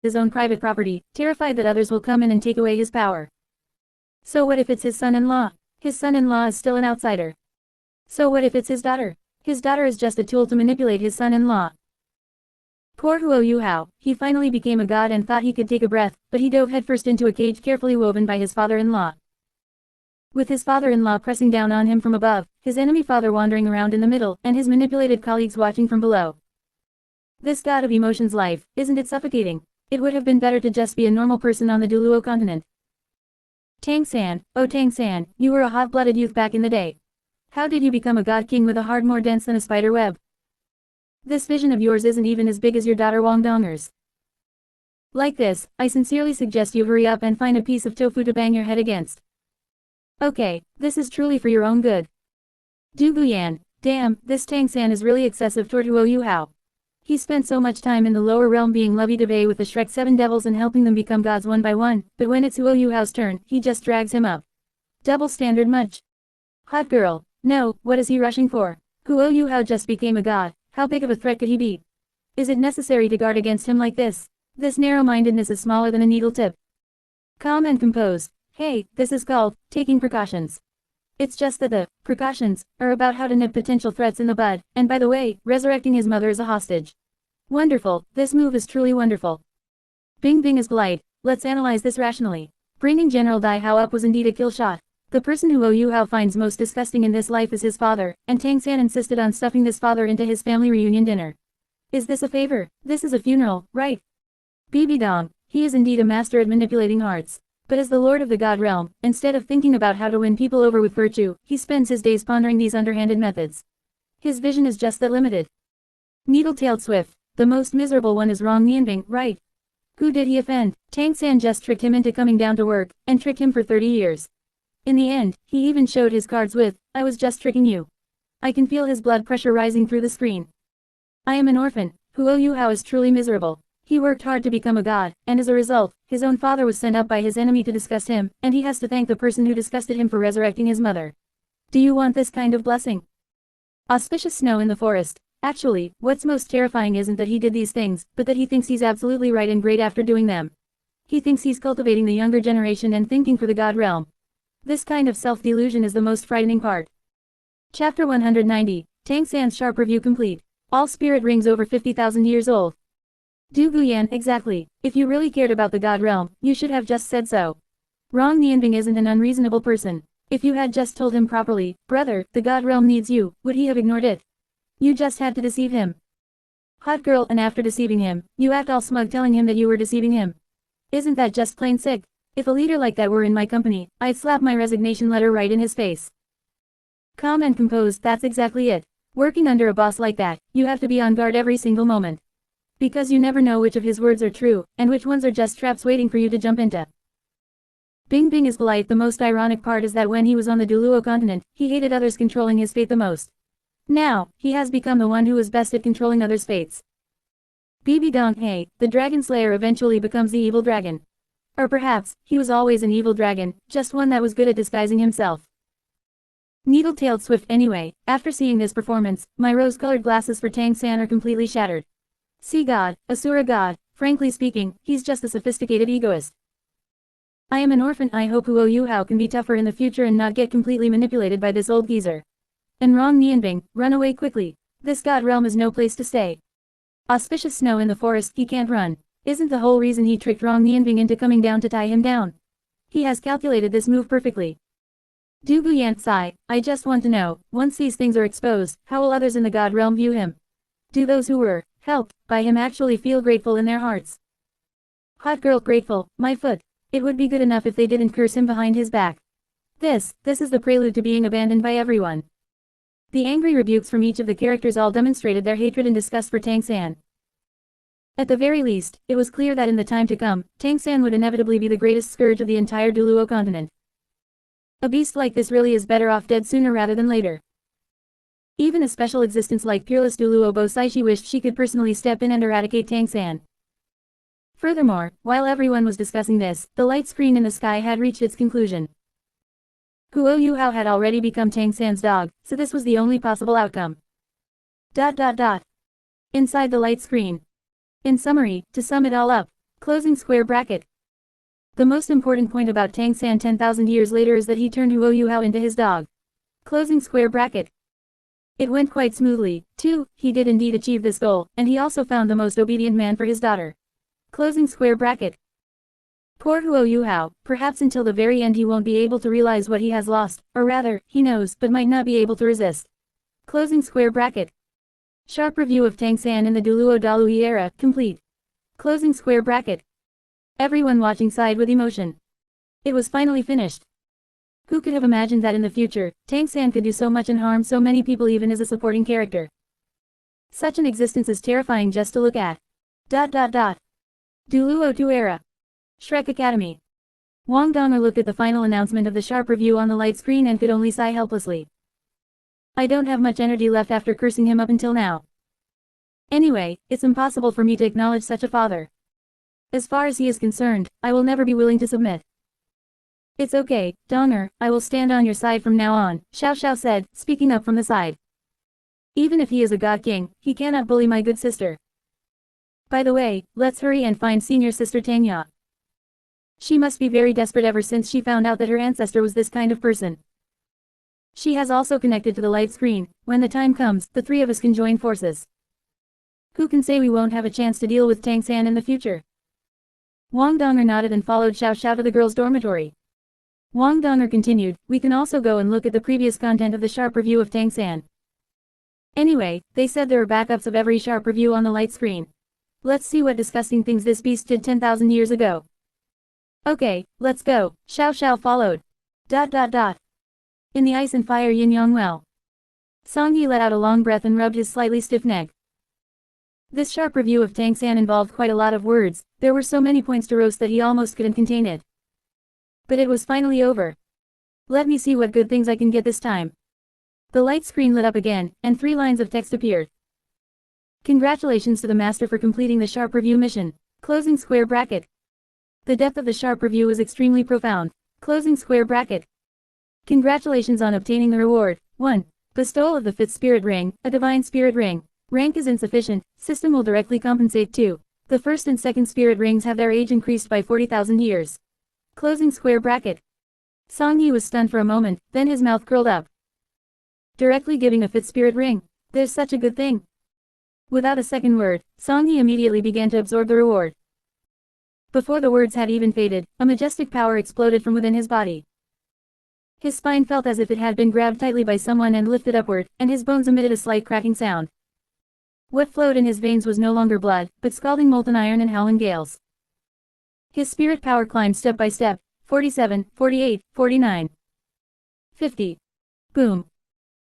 his own private property, terrified that others will come in and take away his power. So what if it's his son-in-law? His son-in-law is still an outsider. So what if it's his daughter? His daughter is just a tool to manipulate his son-in-law. Poor Huo Yuhao, he finally became a god and thought he could take a breath, but he dove headfirst into a cage carefully woven by his father-in-law. With his father-in-law pressing down on him from above, his enemy father wandering around in the middle, and his manipulated colleagues watching from below. This god of emotions life, isn't it suffocating? It would have been better to just be a normal person on the Duluo continent. Tang-san, oh Tang-san, you were a hot-blooded youth back in the day. How did you become a god king with a heart more dense than a spider web? This vision of yours isn't even as big as your daughter Wang Donger's. Like this, I sincerely suggest you hurry up and find a piece of tofu to bang your head against. Okay, this is truly for your own good. Du Guyan, damn, this Tang-san is really excessive toward Huo Yuhao. He spent so much time in the lower realm being lovey-dovey with the Shrek 7 devils and helping them become gods one by one, but when it's Huo Yuhao's turn, he just drags him up. Double standard much. Hot girl, no, what is he rushing for? Huo Yuhao just became a god. How big of a threat could he be? Is it necessary to guard against him like this? This narrow-mindedness is smaller than a needle tip. Calm and composed. Hey, this is called taking precautions. It's just that the precautions are about how to nip potential threats in the bud, and by the way, resurrecting his mother as a hostage. Wonderful, this move is truly wonderful. Bing Bing is polite, let's analyze this rationally. Bringing General Dai Hao up was indeed a kill shot. The person who Huo Yuhao finds most disgusting in this life is his father, and Tang-san insisted on stuffing this father into his family reunion dinner. Is this a favor? This is a funeral, right? Bibi Dong, he is indeed a master at manipulating hearts. But as the lord of the god realm, instead of thinking about how to win people over with virtue, he spends his days pondering these underhanded methods. His vision is just that limited. Needle-tailed swift, the most miserable one is Wrong Nianbing, right? Who did he offend? Tang-san just tricked him into coming down to work, and tricked him for 30 years. In the end, he even showed his cards with, I was just tricking you. I can feel his blood pressure rising through the screen. I am an orphan. Huo Yuhao is truly miserable. He worked hard to become a god, and as a result, his own father was sent up by his enemy to disgust him, and he has to thank the person who disgusted him for resurrecting his mother. Do you want this kind of blessing? Auspicious snow in the forest. Actually, what's most terrifying isn't that he did these things, but that he thinks he's absolutely right and great after doing them. He thinks he's cultivating the younger generation and thinking for the god realm. This kind of self-delusion is the most frightening part. Chapter 190, Tang-san's sharp review complete. All spirit rings over 50,000 years old. Du Guyan, exactly. If you really cared about the god realm, you should have just said so. Wrong Nianbing isn't an unreasonable person. If you had just told him properly, brother, the god realm needs you, would he have ignored it? You just had to deceive him. Hot girl, and after deceiving him, you act all smug telling him that you were deceiving him. Isn't that just plain sick? If a leader like that were in my company, I'd slap my resignation letter right in his face. Calm and composed, that's exactly it. Working under a boss like that, you have to be on guard every single moment. Because you never know which of his words are true, and which ones are just traps waiting for you to jump into. Bing Bing is polite. The most ironic part is that when he was on the Duluo continent, he hated others controlling his fate the most. Now, he has become the one who is best at controlling others' fates. Bibi Dong, hey, the dragon slayer eventually becomes the evil dragon. Or perhaps, he was always an evil dragon, just one that was good at disguising himself. Needle-tailed swift anyway, after seeing this performance, my rose-colored glasses for Tang-san are completely shattered. See God, Asura God, frankly speaking, he's just a sophisticated egoist. I am an orphan. I hope Huo Yuhao can be tougher in the future and not get completely manipulated by this old geezer. And Wrong Nianbing, run away quickly. This god realm is no place to stay. Auspicious snow in the forest, he can't run. Isn't the whole reason he tricked Wrong Nianbing into coming down to tie him down? He has calculated this move perfectly. Du Guyan, sigh, I just want to know, once these things are exposed, how will others in the god realm view him? Do those who were helped by him actually feel grateful in their hearts? Hot girl, grateful, my foot. It would be good enough if they didn't curse him behind his back. This is the prelude to being abandoned by everyone. The angry rebukes from each of the characters all demonstrated their hatred and disgust for Tang-san. At the very least, it was clear that in the time to come, Tang-san would inevitably be the greatest scourge of the entire Duluo continent. A beast like this really is better off dead sooner rather than later. Even a special existence like Peerless Duluo Bosaishi wished she could personally step in and eradicate Tang-san. Furthermore, while everyone was discussing this, the light screen in the sky had reached its conclusion. Huo Yuhao had already become Tang-san's dog, so this was the only possible outcome. ... Inside the light screen. In summary, to sum it all up, Closing square bracket. The most important point about Tang-san 10,000 years later is that he turned Huo Yuhao into his dog. Closing square bracket. It went quite smoothly, too. He did indeed achieve this goal, and he also found the most obedient man for his daughter. Closing square bracket. Poor Huo Yuhao, perhaps until the very end he won't be able to realize what he has lost, or rather, he knows but might not be able to resist. Closing square bracket. Sharp review of Tang-san in the Duluo Dalui era, complete. Closing square bracket. Everyone watching sighed with emotion. It was finally finished. Who could have imagined that in the future, Tang-san could do so much and harm so many people even as a supporting character. Such an existence is terrifying just to look at. Duluo 2 era. Shrek Academy. Wang Donger looked at the final announcement of the sharp review on the light screen and could only sigh helplessly. I don't have much energy left after cursing him up until now. Anyway, it's impossible for me to acknowledge such a father. As far as he is concerned, I will never be willing to submit. It's okay, Donger, I will stand on your side from now on, Xiao Xiao said, speaking up from the side. Even if he is a god king, he cannot bully my good sister. By the way, let's hurry and find senior sister Tangya. She must be very desperate ever since she found out that her ancestor was this kind of person. She has also connected to the light screen. When the time comes, the three of us can join forces. Who can say we won't have a chance to deal with Tang-san in the future? Wang Donger nodded and followed Xiao Xiao to the girls' dormitory. Wang Donger continued, we can also go and look at the previous content of the sharp review of Tang-san. Anyway, they said there are backups of every sharp review on the light screen. Let's see what disgusting things this beast did 10,000 years ago. Okay, let's go, Xiao Xiao followed. In the ice and fire yin-yang well. Song Yi let out a long breath and rubbed his slightly stiff neck. This sharp review of Tang-san involved quite a lot of words, there were so many points to roast that he almost couldn't contain it. But it was finally over. Let me see what good things I can get this time. The light screen lit up again, and 3 lines of text appeared. Congratulations to the master for completing the sharp review mission. Closing square bracket. The depth of the sharp review was extremely profound. Closing square bracket. Congratulations on obtaining the reward. 1. Bestowal of the 5th spirit ring, a divine spirit ring. Rank is insufficient, system will directly compensate. 2. The 1st and 2nd spirit rings have their age increased by 40,000 years. Closing square bracket. Song Yi was stunned for a moment, then his mouth curled up. Directly giving a 5th spirit ring. There's such a good thing. Without a second word, Song Yi immediately began to absorb the reward. Before the words had even faded, a majestic power exploded from within his body. His spine felt as if it had been grabbed tightly by someone and lifted upward, and his bones emitted a slight cracking sound. What flowed in his veins was no longer blood, but scalding molten iron and howling gales. His spirit power climbed step by step, 47, 48, 49. 50. Boom.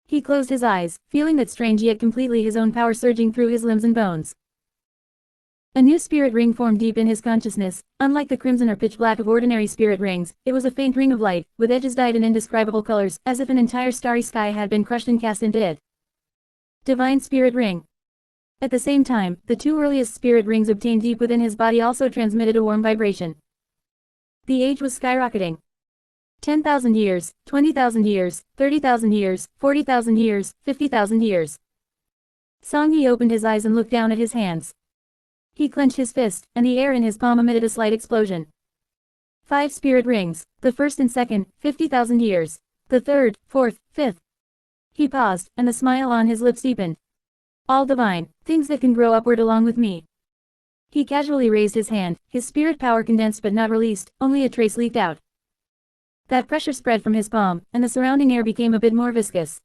He closed his eyes, feeling that strange yet completely his own power surging through his limbs and bones. A new spirit ring formed deep in his consciousness. Unlike the crimson or pitch black of ordinary spirit rings, it was a faint ring of light, with edges dyed in indescribable colors, as if an entire starry sky had been crushed and cast into it. Divine Spirit Ring. At the same time, the 2 earliest spirit rings obtained deep within his body also transmitted a warm vibration. The age was skyrocketing. 10,000 years, 20,000 years, 30,000 years, 40,000 years, 50,000 years. Song Yi opened his eyes and looked down at his hands. He clenched his fist, and the air in his palm emitted a slight explosion. 5 spirit rings, the 1st and 2nd, 50,000 years. The 3rd, 4th, 5th. He paused, and the smile on his lips deepened. All divine, things that can grow upward along with me. He casually raised his hand, his spirit power condensed but not released, only a trace leaked out. That pressure spread from his palm, and the surrounding air became a bit more viscous.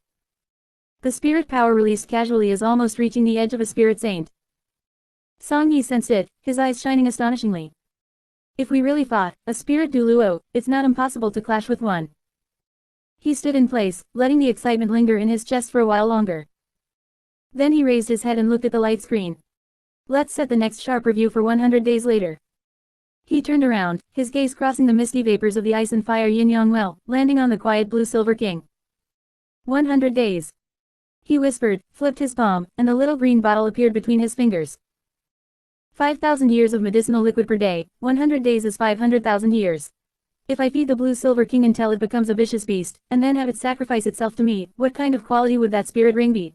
The spirit power released casually is almost reaching the edge of a spirit saint. Song Yi sensed it, his eyes shining astonishingly. If we really fought, a spirit Duluo, it's not impossible to clash with one. He stood in place, letting the excitement linger in his chest for a while longer. Then he raised his head and looked at the light screen. Let's set the next sharp review for 100 days later. He turned around, his gaze crossing the misty vapors of the ice and fire yin-yang well, landing on the quiet blue silver king. 100 days. He whispered, flipped his palm, and the little green bottle appeared between his fingers. 5,000 years of medicinal liquid per day, 100 days is 500,000 years. If I feed the blue silver king until it becomes a vicious beast, and then have it sacrifice itself to me, what kind of quality would that spirit ring be?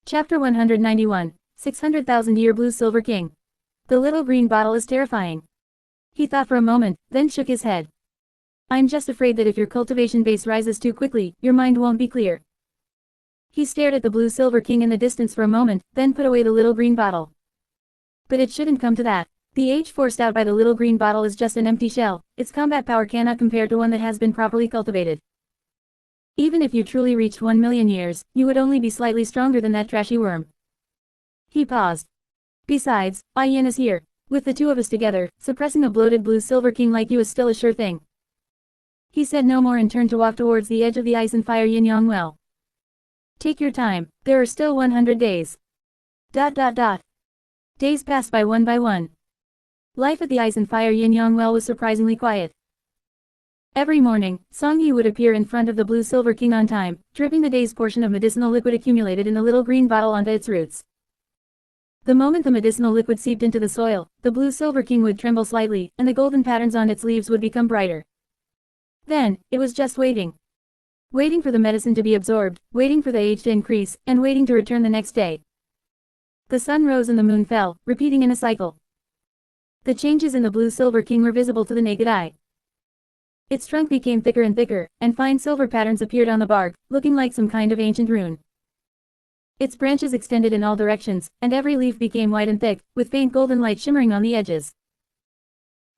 Chapter 191, 600,000 Year Blue Silver King. The little green bottle is terrifying. He thought for a moment, then shook his head. I'm just afraid that if your cultivation base rises too quickly, your mind won't be clear. He stared at the blue silver king in the distance for a moment, then put away the little green bottle. But it shouldn't come to that. The age forced out by the little green bottle is just an empty shell, its combat power cannot compare to one that has been properly cultivated. Even if you truly reached 1 million years, you would only be slightly stronger than that trashy worm. He paused. Besides, N.A.N is here. With the two of us together, suppressing a bloated blue silver king like you is still a sure thing. He said no more and turned to walk towards the edge of the ice and fire Yin-Yang well. Take your time, there are still 100 days. ... Days passed by one. Life at the ice and fire Yin-Yang well was surprisingly quiet. Every morning, Song-Yi would appear in front of the blue silver king on time, dripping the day's portion of medicinal liquid accumulated in the little green bottle onto its roots. The moment the medicinal liquid seeped into the soil, the blue silver king would tremble slightly, and the golden patterns on its leaves would become brighter. Then, it was just waiting. Waiting for the medicine to be absorbed, waiting for the age to increase, and waiting to return the next day. The sun rose and the moon fell, repeating in a cycle. The changes in the blue silver king were visible to the naked eye. Its trunk became thicker and thicker, and fine silver patterns appeared on the bark, looking like some kind of ancient rune. Its branches extended in all directions, and every leaf became white and thick, with faint golden light shimmering on the edges.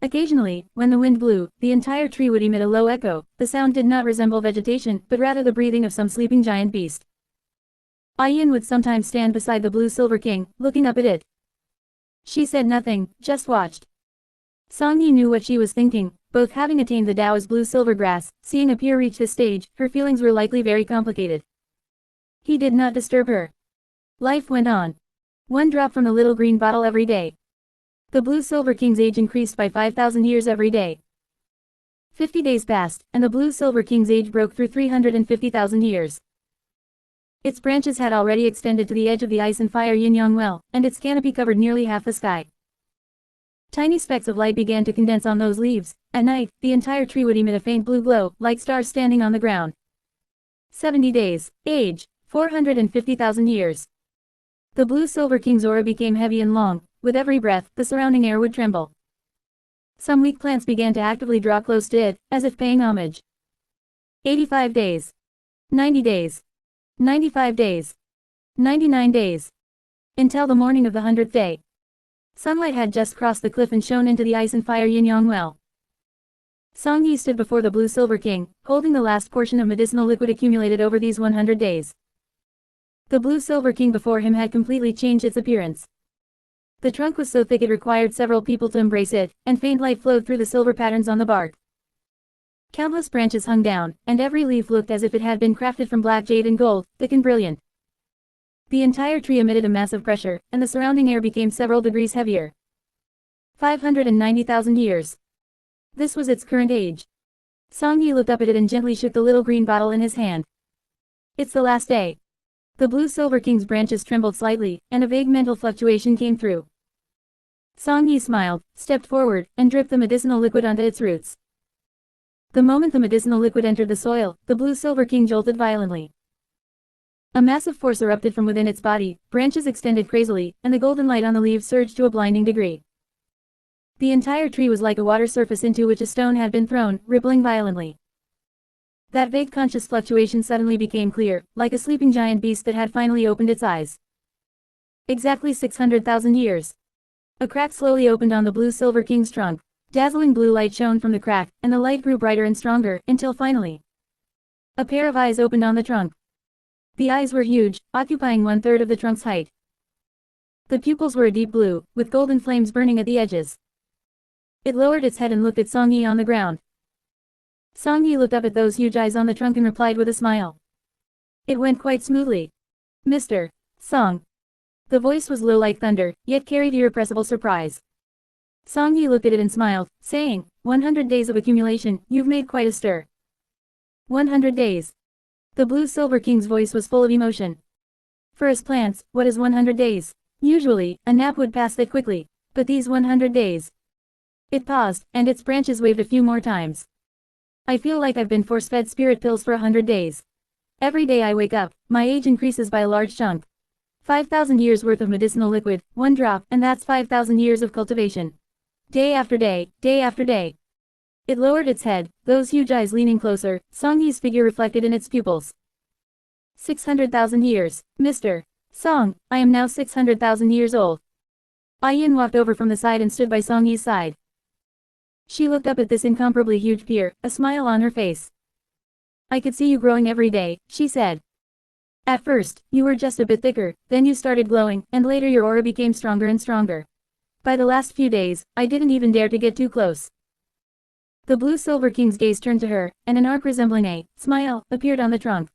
Occasionally, when the wind blew, the entire tree would emit a low echo. The sound did not resemble vegetation, but rather the breathing of some sleeping giant beast. N.A.N would sometimes stand beside the blue silver king, looking up at it. She said nothing, just watched. Song-Yi knew what she was thinking. Both having attained the Taoist blue silver grass, seeing a peer reach this stage, her feelings were likely very complicated. He did not disturb her. Life went on. One drop from the little green bottle every day. The blue silver king's age increased by 5,000 years every day. 50 days passed, and the blue silver king's age broke through 350,000 years. Its branches had already extended to the edge of the ice and fire Yin-Yang well, and its canopy covered nearly half the sky. Tiny specks of light began to condense on those leaves. At night, the entire tree would emit a faint blue glow, like stars standing on the ground. 70 days. Age, 450,000 years. The blue silver king's aura became heavy and long. With every breath, the surrounding air would tremble. Some weak plants began to actively draw close to it, as if paying homage. 85 days. 90 days. 95 days. 99 days. Until the morning of the 100th day. Sunlight had just crossed the cliff and shone into the ice and fire Yin-Yang well. Song-Yi stood before the blue silver king, holding the last portion of medicinal liquid accumulated over these 100 days. The blue silver king before him had completely changed its appearance. The trunk was so thick it required several people to embrace it, and faint light flowed through the silver patterns on the bark. Countless branches hung down, and every leaf looked as if it had been crafted from black jade and gold, thick and brilliant. The entire tree emitted a massive pressure, and the surrounding air became several degrees heavier. 590,000 years. This was its current age. Song-Yi looked up at it and gently shook the little green bottle in his hand. It's the last day. The blue silver king's branches trembled slightly, and a vague mental fluctuation came through. Song-Yi smiled, stepped forward, and dripped the medicinal liquid onto its roots. The moment the medicinal liquid entered the soil, the blue silver king jolted violently. A massive force erupted from within its body, branches extended crazily, and the golden light on the leaves surged to a blinding degree. The entire tree was like a water surface into which a stone had been thrown, rippling violently. That vague conscious fluctuation suddenly became clear, like a sleeping giant beast that had finally opened its eyes. Exactly 600,000 years. A crack slowly opened on the blue silver king's trunk. Dazzling blue light shone from the crack, and the light grew brighter and stronger, until finally, a pair of eyes opened on the trunk. The eyes were huge, occupying 1/3 of the trunk's height. The pupils were a deep blue, with golden flames burning at the edges. It lowered its head and looked at Song-Yi on the ground. Song-Yi looked up at those huge eyes on the trunk and replied with a smile. It went quite smoothly. Mr. Song. The voice was low like thunder, yet carried irrepressible surprise. Song-Yi looked at it and smiled, saying, 100 days of accumulation, you've made quite a stir. 100 days. The blue silver king's voice was full of emotion. For us plants, what is 100 days? Usually, a nap would pass that quickly. But these 100 days. It paused, and its branches waved a few more times. I feel like I've been force-fed spirit pills for 100 days. Every day I wake up, my age increases by a large chunk. 5,000 years worth of medicinal liquid, one drop, and that's 5,000 years of cultivation. Day after day, day after day. It lowered its head, those huge eyes leaning closer, Song Yi's figure reflected in its pupils. 600,000 years, Mr. Song, I am now 600,000 years old. N.A.N walked over from the side and stood by Song Yi's side. She looked up at this incomparably huge peer, a smile on her face. I could see you growing every day, she said. At first, you were just a bit thicker, then you started glowing, and later your aura became stronger and stronger. By the last few days, I didn't even dare to get too close. The Blue Silver King's gaze turned to her, and an arc resembling a smile appeared on the trunk.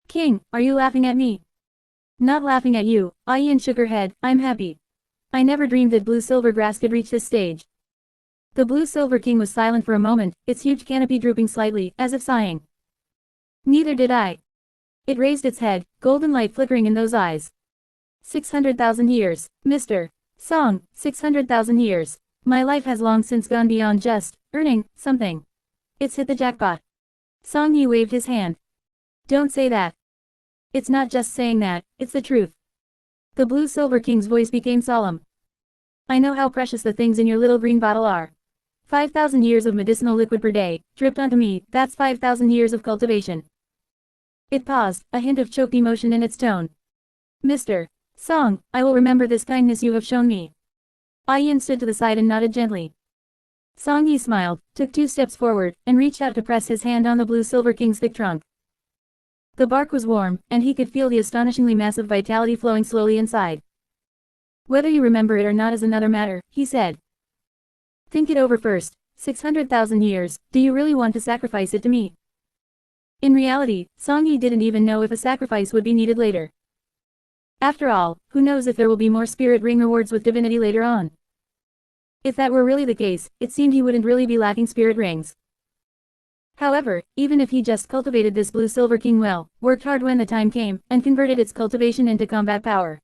King, are you laughing at me? Not laughing at you, N.A.N shook her head, I'm happy. I never dreamed that blue silver grass could reach this stage. The Blue Silver King was silent for a moment, its huge canopy drooping slightly, as if sighing. Neither did I. It raised its head, golden light flickering in those eyes. 600,000 years, Mr. Song, 600,000 years. My life has long since gone beyond just earning something. It's hit the jackpot. Song Yi waved his hand. Don't say that. It's not just saying that, it's the truth. The Blue Silver King's voice became solemn. I know how precious the things in your little green bottle are. 5,000 years of medicinal liquid per day, dripped onto me, that's 5,000 years of cultivation. It paused, a hint of choked emotion in its tone. Mr. Song, I will remember this kindness you have shown me. N.A.N stood to the side and nodded gently. Song Yi smiled, took 2 steps forward, and reached out to press his hand on the Blue Silver King's thick trunk. The bark was warm, and he could feel the astonishingly massive vitality flowing slowly inside. Whether you remember it or not is another matter, he said. Think it over first. 600,000 years, do you really want to sacrifice it to me? In reality, Song Yi didn't even know if a sacrifice would be needed later. After all, who knows if there will be more spirit ring rewards with divinity later on. If that were really the case, it seemed he wouldn't really be lacking spirit rings. However, even if he just cultivated this Blue Silver King well, worked hard when the time came, and converted its cultivation into combat power.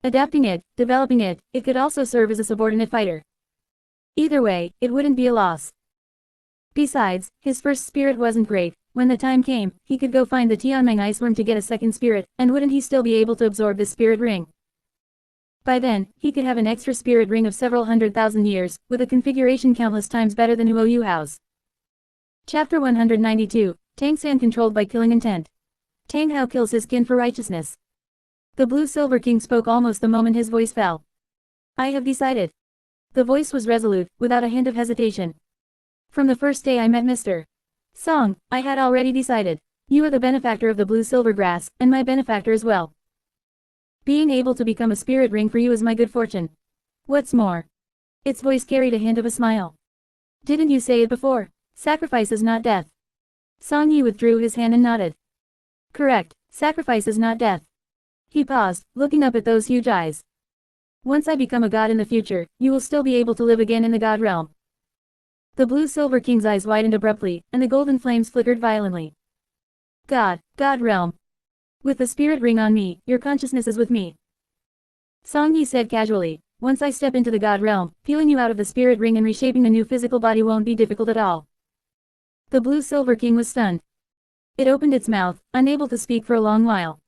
Adapting it, developing it, it could also serve as a subordinate fighter. Either way, it wouldn't be a loss. Besides, his first spirit wasn't great. When the time came, he could go find the Tianmeng ice worm to get a second spirit, and wouldn't he still be able to absorb this spirit ring? By then, he could have an extra spirit ring of several 100,000 years, with a configuration countless times better than Huo Yuhao's. Chapter 192, Tang San controlled by killing intent. Tang Hao kills his kin for righteousness. The Blue Silver King spoke almost the moment his voice fell. I have decided. The voice was resolute, without a hint of hesitation. From the first day I met Mr. Song, I had already decided. You are the benefactor of the Blue Silver Grass, and my benefactor as well. Being able to become a spirit ring for you is my good fortune. What's more? Its voice carried a hint of a smile. Didn't you say it before? Sacrifice is not death. Song Yi withdrew his hand and nodded. Correct, sacrifice is not death. He paused, looking up at those huge eyes. Once I become a god in the future, you will still be able to live again in the god realm. The Blue Silver King's eyes widened abruptly, and the golden flames flickered violently. God realm. With the spirit ring on me, your consciousness is with me. Song Yi said casually, once I step into the god realm, peeling you out of the spirit ring and reshaping a new physical body won't be difficult at all. The Blue Silver King was stunned. It opened its mouth, unable to speak for a long while.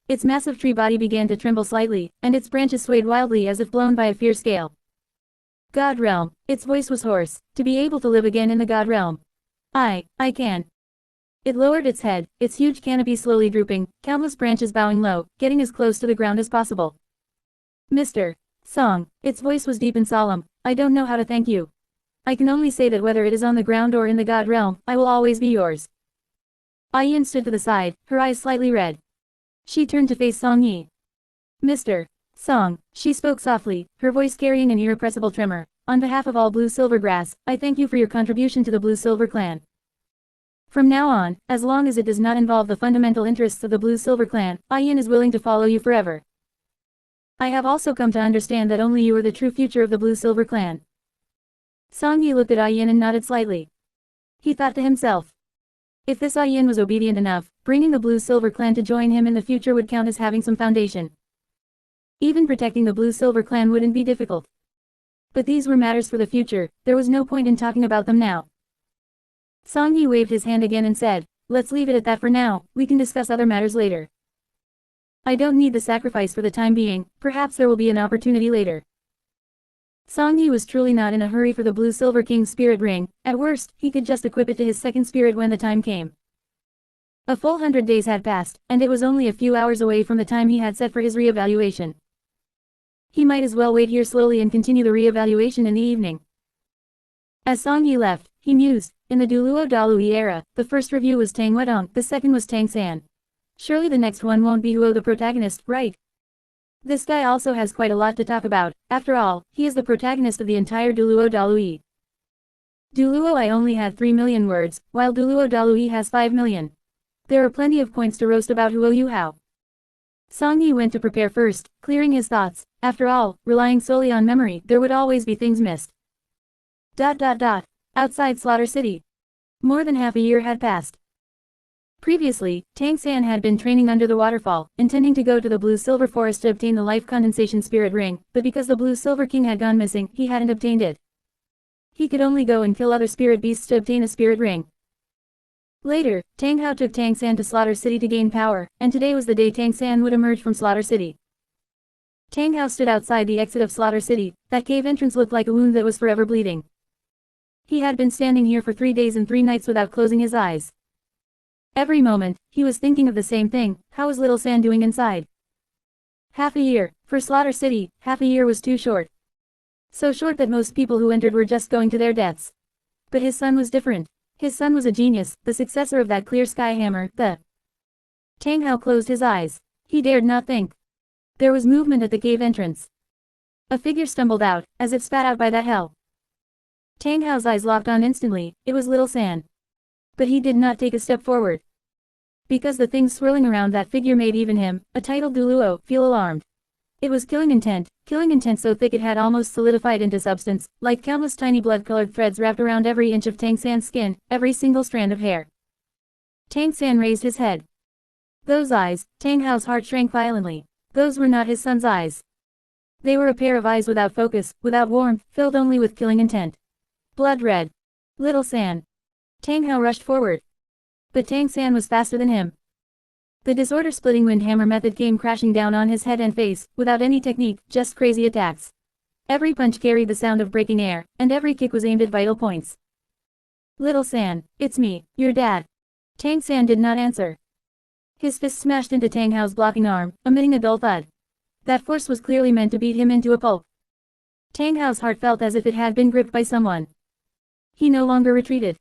Its massive tree body began to tremble slightly, and its branches swayed wildly as if blown by a fierce gale. God realm, its voice was hoarse, to be able to live again in the God realm. I can. It lowered its head, its huge canopy slowly drooping, countless branches bowing low, getting as close to the ground as possible. Mr. Song, its voice was deep and solemn, I don't know how to thank you. I can only say that whether it is on the ground or in the God realm, I will always be yours. N.A.N stood to the side, her eyes slightly red. She turned to face Song Yi. Mr. Song, she spoke softly, her voice carrying an irrepressible tremor. On behalf of all Blue Silver Grass, I thank you for your contribution to the Blue Silver Clan. From now on, as long as it does not involve the fundamental interests of the Blue Silver Clan, N.A.N is willing to follow you forever. I have also come to understand that only you are the true future of the Blue Silver Clan. Song Yi looked at N.A.N and nodded slightly. He thought to himself. If this N.A.N was obedient enough, bringing the Blue Silver Clan to join him in the future would count as having some foundation. Even protecting the Blue Silver Clan wouldn't be difficult. But these were matters for the future, there was no point in talking about them now. Song Yi waved his hand again and said, let's leave it at that for now, we can discuss other matters later. I don't need the sacrifice for the time being, perhaps there will be an opportunity later. Song Yi was truly not in a hurry for the Blue Silver King's spirit ring, at worst, he could just equip it to his second spirit when the time came. A full 100 days had passed, and it was only a few hours away from the time he had set for his re-evaluation. He might as well wait here slowly and continue the re-evaluation in the evening. As Song Yi left, he mused, in the Duluo Dalui era, the first review was Tang Wedong, the second was Tang San. Surely the next one won't be Huo the protagonist, right? This guy also has quite a lot to talk about, after all, he is the protagonist of the entire Duluo Dalui. Duluo I only had 3 million words, while Duluo Dalui has 5 million. There are plenty of points to roast about Huo Yuhao. Song Yi went to prepare first, clearing his thoughts, after all, relying solely on memory, there would always be things missed. Outside Slaughter City. More than half a year had passed. Previously, Tang San had been training under the waterfall, intending to go to the Blue-Silver Forest to obtain the Life Condensation Spirit Ring, but because the Blue-Silver King had gone missing, he hadn't obtained it. He could only go and kill other spirit beasts to obtain a spirit ring. Later, Tang Hao took Tang San to Slaughter City to gain power, and today was the day Tang San would emerge from Slaughter City. Tang Hao stood outside the exit of Slaughter City, that cave entrance looked like a wound that was forever bleeding. He had been standing here for 3 days and 3 nights without closing his eyes. Every moment, he was thinking of the same thing, how was little San doing inside? Half a year, for Slaughter City, half a year was too short. So short that most people who entered were just going to their deaths. But his son was different. His son was a genius, the successor of that clear sky hammer, the... Tang Hao closed his eyes. He dared not think. There was movement at the cave entrance. A figure stumbled out, as if spat out by that hell. Tang Hao's eyes locked on instantly, it was little San. But he did not take a step forward. Because the things swirling around that figure made even him, a titled Duluo, feel alarmed. It was killing intent so thick it had almost solidified into substance, like countless tiny blood-colored threads wrapped around every inch of Tang San's skin, every single strand of hair. Tang San raised his head. Those eyes, Tang Hao's heart shrank violently. Those were not his son's eyes. They were a pair of eyes without focus, without warmth, filled only with killing intent. Blood red. Little San. Tang Hao rushed forward. But Tang San was faster than him. The disorder-splitting wind hammer method came crashing down on his head and face, without any technique, just crazy attacks. Every punch carried the sound of breaking air, and every kick was aimed at vital points. Little San, it's me, your dad. Tang San did not answer. His fist smashed into Tang Hao's blocking arm, emitting a dull thud. That force was clearly meant to beat him into a pulp. Tang Hao's heart felt as if it had been gripped by someone. He no longer retreated.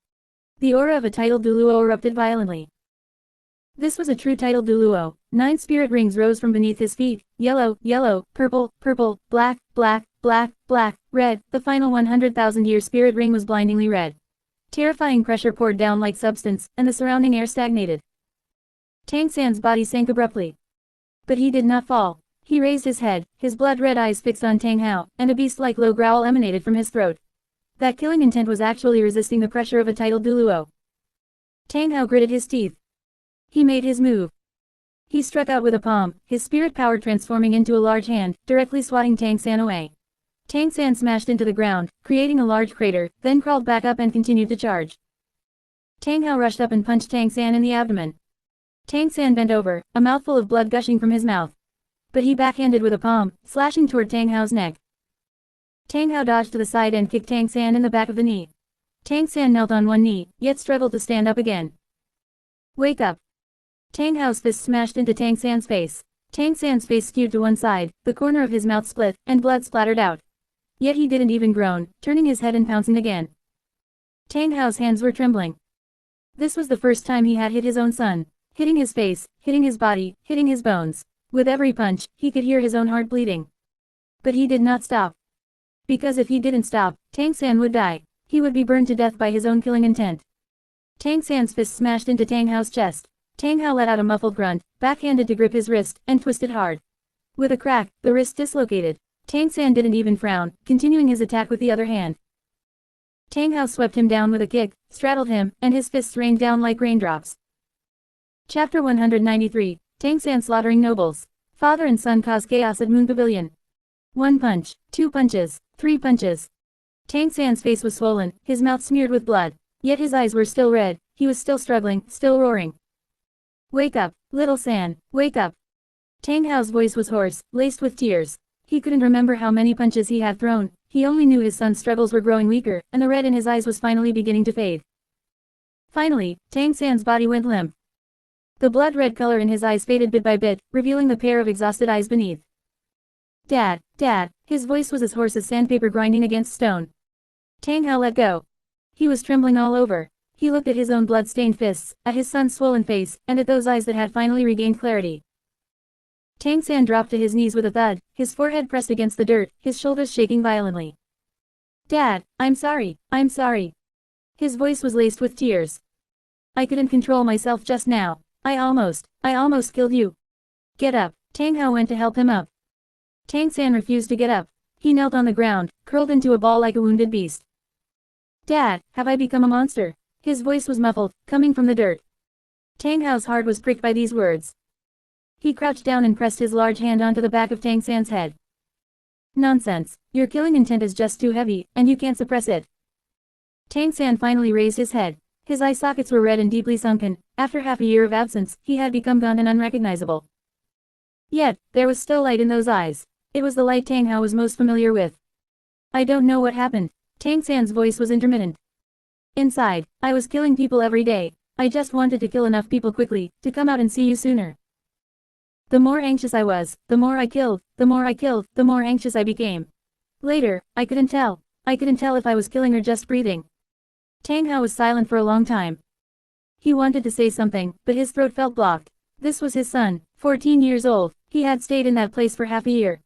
The aura of a titled Duluo erupted violently. This was a true titled Duluo. 9 spirit rings rose from beneath his feet, yellow, yellow, purple, purple, black, black, black, black, red. The final 100,000-year spirit ring was blindingly red. Terrifying pressure poured down like substance, and the surrounding air stagnated. Tang San's body sank abruptly. But he did not fall. He raised his head, his blood-red eyes fixed on Tang Hao, and a beast-like low growl emanated from his throat. That killing intent was actually resisting the pressure of a titled Duluo. Tang Hao gritted his teeth. He made his move. He struck out with a palm, his spirit power transforming into a large hand, directly swatting Tang San away. Tang San smashed into the ground, creating a large crater, then crawled back up and continued to charge. Tang Hao rushed up and punched Tang San in the abdomen. Tang San bent over, a mouthful of blood gushing from his mouth. But he backhanded with a palm, slashing toward Tang Hao's neck. Tang Hao dodged to the side and kicked Tang San in the back of the knee. Tang San knelt on one knee, yet struggled to stand up again. Wake up. Tang Hao's fist smashed into Tang San's face. Tang San's face skewed to one side, the corner of his mouth split, and blood splattered out. Yet he didn't even groan, turning his head and pouncing again. Tang Hao's hands were trembling. This was the first time he had hit his own son. Hitting his face, hitting his body, hitting his bones. With every punch, he could hear his own heart bleeding. But he did not stop. Because if he didn't stop, Tang San would die. He would be burned to death by his own killing intent. Tang San's fist smashed into Tang Hao's chest. Tang Hao let out a muffled grunt, backhanded to grip his wrist, and twisted hard. With a crack, the wrist dislocated. Tang San didn't even frown, continuing his attack with the other hand. Tang Hao swept him down with a kick, straddled him, and his fists rained down like raindrops. Chapter 193, Tang San slaughtering nobles. Father and son cause chaos at Moon Pavilion. 1 punch, 2 punches, 3 punches. Tang San's face was swollen, his mouth smeared with blood. Yet his eyes were still red, he was still struggling, still roaring. Wake up, little San, wake up. Tang Hao's voice was hoarse, laced with tears. He couldn't remember how many punches he had thrown, he only knew his son's struggles were growing weaker, and the red in his eyes was finally beginning to fade. Finally, Tang San's body went limp. The blood-red color in his eyes faded bit by bit, revealing the pair of exhausted eyes beneath. Dad, Dad, his voice was as hoarse as sandpaper grinding against stone. Tang Hao let go. He was trembling all over. He looked at his own blood-stained fists, at his son's swollen face, and at those eyes that had finally regained clarity. Tang San dropped to his knees with a thud, his forehead pressed against the dirt, his shoulders shaking violently. Dad, I'm sorry, I'm sorry. His voice was laced with tears. I couldn't control myself just now. I almost killed you. Get up. Tang Hao went to help him up. Tang San refused to get up. He knelt on the ground, curled into a ball like a wounded beast. Dad, have I become a monster? His voice was muffled, coming from the dirt. Tang Hao's heart was pricked by these words. He crouched down and pressed his large hand onto the back of Tang San's head. Nonsense. Your killing intent is just too heavy, and you can't suppress it. Tang San finally raised his head. His eye sockets were red and deeply sunken. After half a year of absence, he had become gaunt and unrecognizable. Yet, there was still light in those eyes. It was the light Tang Hao was most familiar with. I don't know what happened. Tang San's voice was intermittent. Inside, I was killing people every day. I just wanted to kill enough people quickly, to come out and see you sooner. The more anxious I was, the more I killed, the more I killed, the more anxious I became. Later, I couldn't tell. I couldn't tell if I was killing or just breathing. Tang Hao was silent for a long time. He wanted to say something, but his throat felt blocked. This was his son, 14 years old. He had stayed in that place for half a year.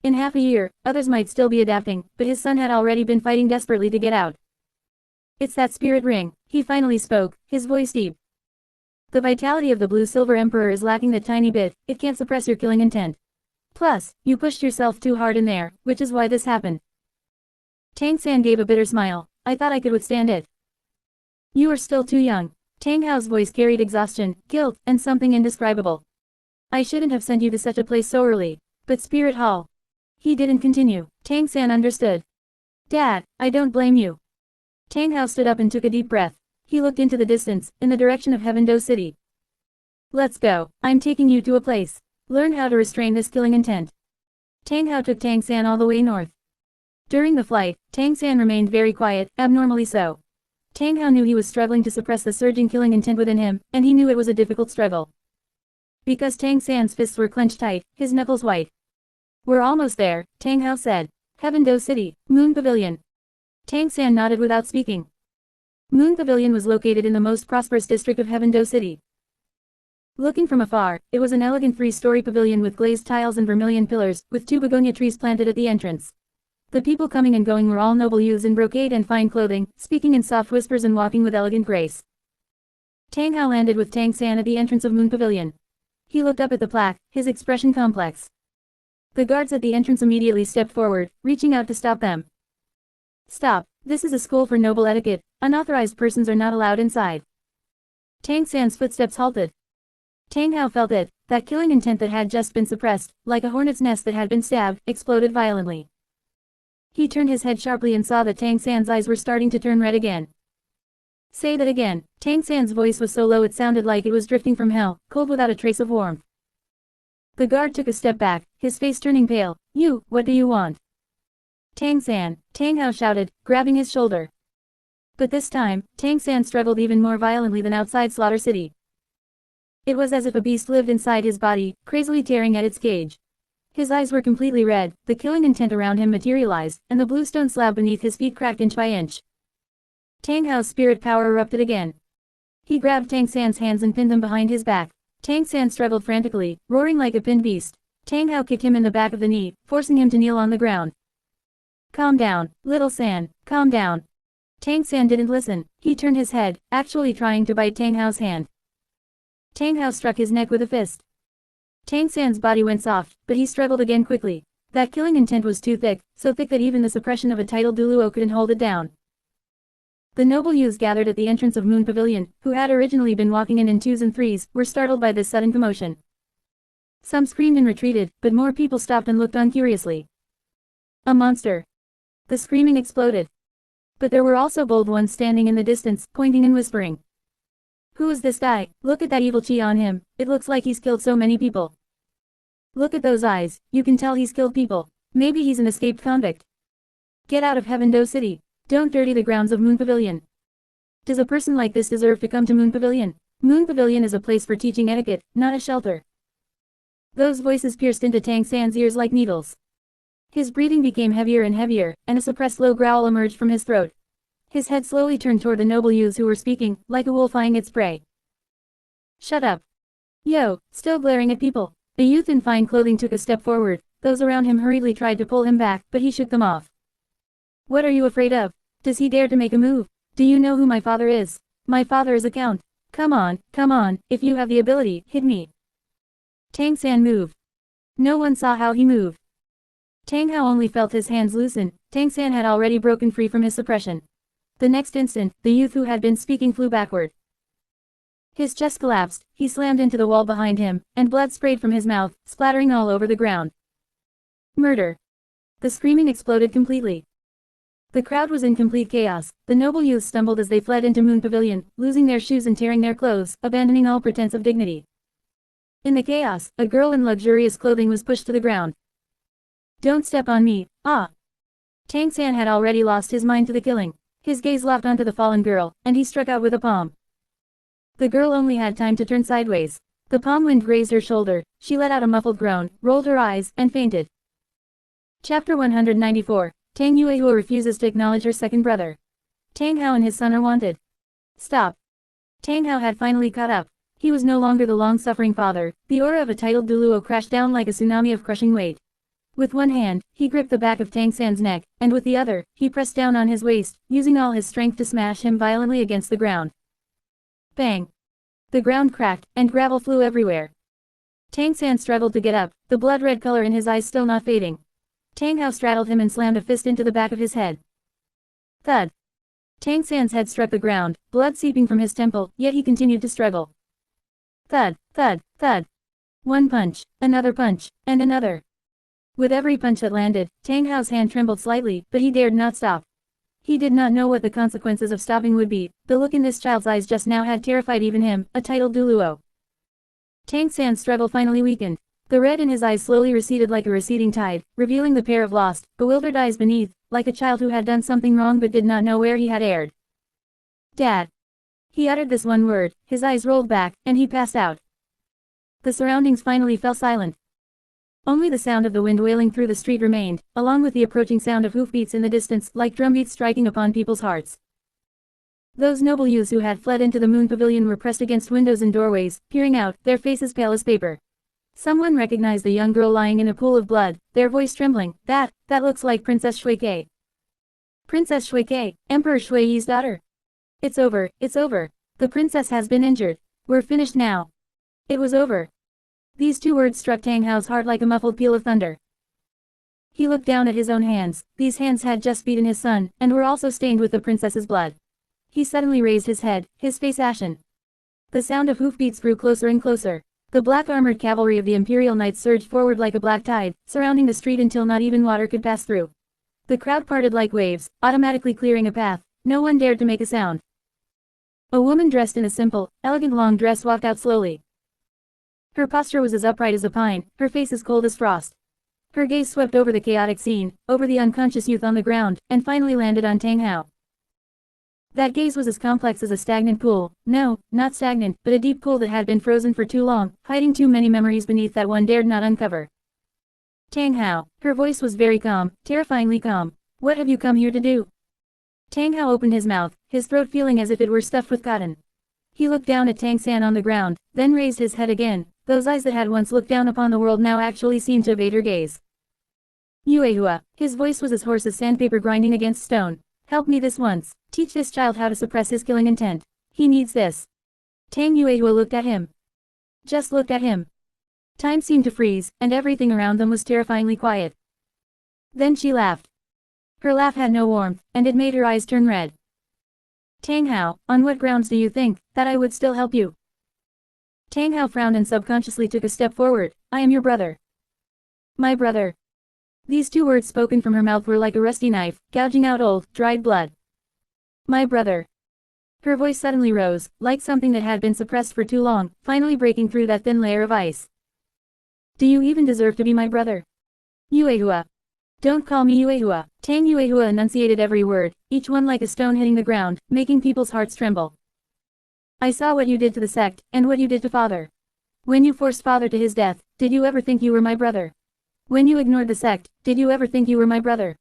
In half a year, others might still be adapting, but his son had already been fighting desperately to get out. It's that spirit ring, he finally spoke, his voice deep. The vitality of the Blue-Silver Emperor is lacking that tiny bit, it can't suppress your killing intent. Plus, you pushed yourself too hard in there, which is why this happened. Tang San gave a bitter smile. I thought I could withstand it. You are still too young. Tang Hao's voice carried exhaustion, guilt, and something indescribable. I shouldn't have sent you to such a place so early. But Spirit Hall. He didn't continue. Tang San understood. Dad, I don't blame you. Tang Hao stood up and took a deep breath. He looked into the distance, in the direction of Heaven-Do City. Let's go. I'm taking you to a place. Learn how to restrain this killing intent. Tang Hao took Tang San all the way north. During the flight, Tang San remained very quiet, abnormally so. Tang Hao knew he was struggling to suppress the surging killing intent within him, and he knew it was a difficult struggle. Because Tang San's fists were clenched tight, his knuckles white. We're almost there, Tang Hao said. Heaven-Do City, Moon Pavilion. Tang San nodded without speaking. Moon Pavilion was located in the most prosperous district of Heaven-Do City. Looking from afar, it was an elegant three-story pavilion with glazed tiles and vermilion pillars, with 2 begonia trees planted at the entrance. The people coming and going were all noble youths in brocade and fine clothing, speaking in soft whispers and walking with elegant grace. Tang Hao landed with Tang San at the entrance of Moon Pavilion. He looked up at the plaque, his expression complex. The guards at the entrance immediately stepped forward, reaching out to stop them. Stop, this is a school for noble etiquette, unauthorized persons are not allowed inside. Tang San's footsteps halted. Tang Hao felt it, that killing intent that had just been suppressed, like a hornet's nest that had been stabbed, exploded violently. He turned his head sharply and saw that Tang San's eyes were starting to turn red again. Say that again. Tang San's voice was so low it sounded like it was drifting from hell, cold without a trace of warmth. The guard took a step back, his face turning pale. You, what do you want? Tang San, Tang Hao shouted, grabbing his shoulder. But this time, Tang San struggled even more violently than outside Slaughter City. It was as if a beast lived inside his body, crazily tearing at its cage. His eyes were completely red, the killing intent around him materialized, and the bluestone slab beneath his feet cracked inch by inch. Tang Hao's spirit power erupted again. He grabbed Tang San's hands and pinned them behind his back. Tang San struggled frantically, roaring like a pinned beast. Tang Hao kicked him in the back of the knee, forcing him to kneel on the ground. Calm down, little San, calm down. Tang San didn't listen. He turned his head, actually trying to bite Tang Hao's hand. Tang Hao struck his neck with a fist. Tang San's body went soft, but he struggled again quickly. That killing intent was too thick, so thick that even the suppression of a titled Duluo couldn't hold it down. The noble youths gathered at the entrance of Moon Pavilion, who had originally been walking in 2s and 3s, were startled by this sudden commotion. Some screamed and retreated, but more people stopped and looked on curiously. A monster. The screaming exploded. But there were also bold ones standing in the distance, pointing and whispering. Who is this guy? Look at that evil chi on him, it looks like he's killed so many people. Look at those eyes, you can tell he's killed people. Maybe he's an escaped convict. Get out of Heaven Do City. Don't dirty the grounds of Moon Pavilion. Does a person like this deserve to come to Moon Pavilion? Moon Pavilion is a place for teaching etiquette, not a shelter. Those voices pierced into Tang San's ears like needles. His breathing became heavier and heavier, and a suppressed low growl emerged from his throat. His head slowly turned toward the noble youths who were speaking, like a wolf eyeing its prey. Shut up. Yo, still glaring at people. A youth in fine clothing took a step forward. Those around him hurriedly tried to pull him back, but he shook them off. What are you afraid of? Does he dare to make a move? Do you know who my father is? My father is a count. Come on, if you have the ability, hit me. Tang San moved. No one saw how he moved. Tang Hao only felt his hands loosen. Tang San had already broken free from his suppression. The next instant, the youth who had been speaking flew backward. His chest collapsed, he slammed into the wall behind him, and blood sprayed from his mouth, splattering all over the ground. Murder. The screaming exploded completely. The crowd was in complete chaos. The noble youths stumbled as they fled into Moon Pavilion, losing their shoes and tearing their clothes, abandoning all pretense of dignity. In the chaos, a girl in luxurious clothing was pushed to the ground. Don't step on me, ah! Tang San had already lost his mind to the killing. His gaze locked onto the fallen girl, and he struck out with a palm. The girl only had time to turn sideways. The palm wind grazed her shoulder, she let out a muffled groan, rolled her eyes, and fainted. Chapter 194. Tang Yuehua refuses to acknowledge her second brother. Tang Hao and his son are wanted. Stop. Tang Hao had finally caught up. He was no longer the long-suffering father. The aura of a titled Duluo crashed down like a tsunami of crushing weight. With one hand, he gripped the back of Tang San's neck, and with the other, he pressed down on his waist, using all his strength to smash him violently against the ground. Bang! The ground cracked, and gravel flew everywhere. Tang San struggled to get up, the blood-red color in his eyes still not fading. Tang Hao straddled him and slammed a fist into the back of his head. Thud! Tang San's head struck the ground, blood seeping from his temple, yet he continued to struggle. Thud, thud, thud. One punch, another punch, and another. With every punch that landed, Tang Hao's hand trembled slightly, but he dared not stop. He did not know what the consequences of stopping would be. The look in this child's eyes just now had terrified even him, a titled Duluo. Tang San's struggle finally weakened. The red in his eyes slowly receded like a receding tide, revealing the pair of lost, bewildered eyes beneath, like a child who had done something wrong but did not know where he had erred. Dad. He uttered this one word, his eyes rolled back, and he passed out. The surroundings finally fell silent. Only the sound of the wind wailing through the street remained, along with the approaching sound of hoofbeats in the distance, like drumbeats striking upon people's hearts. Those noble youths who had fled into the Moon Pavilion were pressed against windows and doorways, peering out, their faces pale as paper. Someone recognized the young girl lying in a pool of blood, their voice trembling. That looks like Princess Shui Ke. Princess Shui Ke, Emperor Shui Yi's daughter. It's over, it's over. The princess has been injured. We're finished now. It was over. These two words struck Tang Hao's heart like a muffled peal of thunder. He looked down at his own hands. These hands had just beaten his son, and were also stained with the princess's blood. He suddenly raised his head, his face ashen. The sound of hoofbeats grew closer and closer. The black-armored cavalry of the Imperial Knights surged forward like a black tide, surrounding the street until not even water could pass through. The crowd parted like waves, automatically clearing a path. No one dared to make a sound. A woman dressed in a simple, elegant long dress walked out slowly. Her posture was as upright as a pine, her face as cold as frost. Her gaze swept over the chaotic scene, over the unconscious youth on the ground, and finally landed on Tang Hao. That gaze was as complex as a stagnant pool. No, not stagnant, but a deep pool that had been frozen for too long, hiding too many memories beneath that one dared not uncover. Tang Hao. Her voice was very calm, terrifyingly calm. What have you come here to do? Tang Hao opened his mouth, his throat feeling as if it were stuffed with cotton. He looked down at Tang San on the ground, then raised his head again. Those eyes that had once looked down upon the world now actually seemed to evade her gaze. Yuehua. His voice was as hoarse as sandpaper grinding against stone. Help me this once. Teach this child how to suppress his killing intent. He needs this. Tang Yuehua looked at him. Just looked at him. Time seemed to freeze, and everything around them was terrifyingly quiet. Then she laughed. Her laugh had no warmth, and it made her eyes turn red. Tang Hao, on what grounds do you think that I would still help you? Tang Hao frowned and subconsciously took a step forward. I am your brother. My brother. These two words spoken from her mouth were like a rusty knife, gouging out old, dried blood. My brother. Her voice suddenly rose, like something that had been suppressed for too long, finally breaking through that thin layer of ice. Do you even deserve to be my brother? Yuehua. Don't call me Yuehua. Tang Yuehua enunciated every word, each one like a stone hitting the ground, making people's hearts tremble. I saw what you did to the sect, and what you did to father. When you forced father to his death, did you ever think you were my brother? When you ignored the sect, did you ever think you were my brother?